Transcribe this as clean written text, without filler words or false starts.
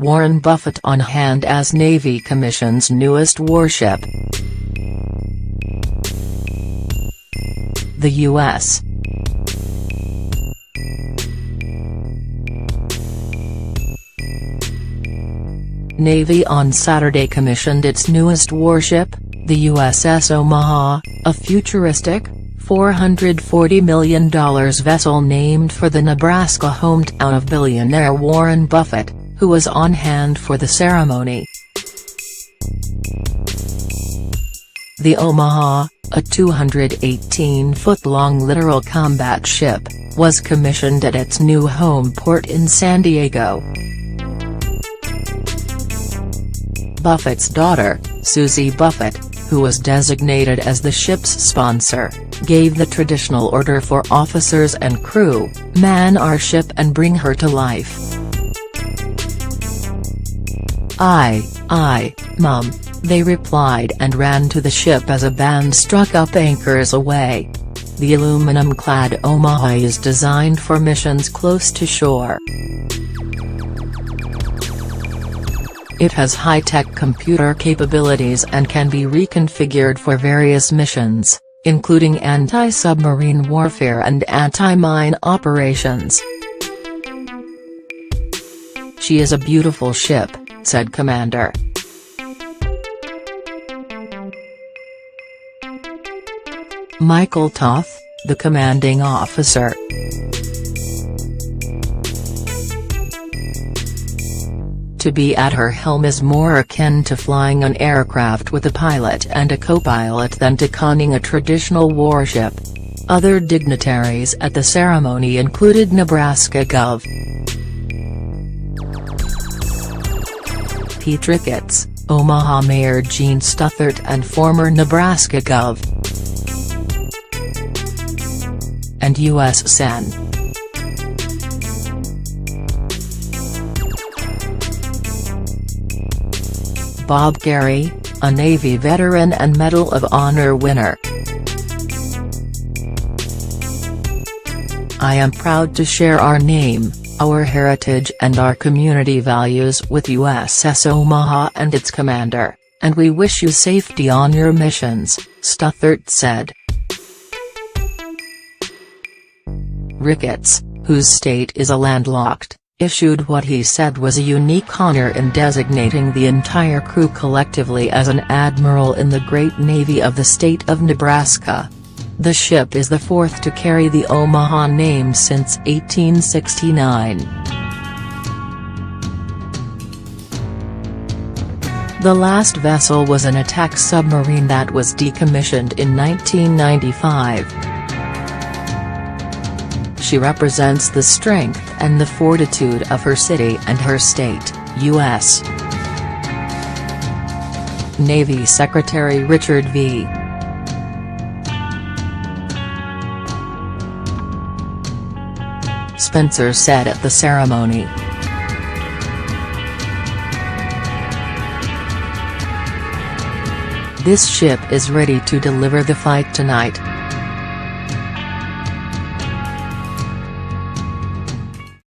Warren Buffett on hand as Navy commissions newest warship. The U.S. Navy on Saturday commissioned its newest warship, the USS Omaha, a futuristic, $440 million vessel named for the Nebraska hometown of billionaire Warren Buffett, who was on hand for the ceremony. The Omaha, a 218-foot-long littoral combat ship, was commissioned at its new home port in San Diego. Buffett's daughter, Susie Buffett, who was designated as the ship's sponsor, gave the traditional order for officers and crew, "Man our ship and bring her to life." Aye, Mum," they replied and ran to the ship as a band struck up anchors away. The aluminum-clad Omaha is designed for missions close to shore. It has high-tech computer capabilities and can be reconfigured for various missions, including anti-submarine warfare and anti-mine operations. "She is a beautiful ship," said Commander Michael Toth, the commanding officer. "To be at her helm is more akin to flying an aircraft with a pilot and a co-pilot than to conning a traditional warship." Other dignitaries at the ceremony included Nebraska Gov. Pete Ricketts, Omaha Mayor Gene Stuthert and former Nebraska Gov. and U.S. Sen. Bob Gary, a Navy veteran and Medal of Honor winner. "I am proud to share our name, our heritage and our community values with USS Omaha and its commander, and we wish you safety on your missions," Stuthert said. Ricketts, whose state is a landlocked, issued what he said was a unique honor in designating the entire crew collectively as an admiral in the Great Navy of the state of Nebraska. The ship is the fourth to carry the Omaha name since 1869. The last vessel was an attack submarine that was decommissioned in 1995. She represents the strength and the fortitude of her city and her state, U.S. Navy Secretary Richard V. Spencer said at the ceremony. "This ship is ready to deliver the fight tonight.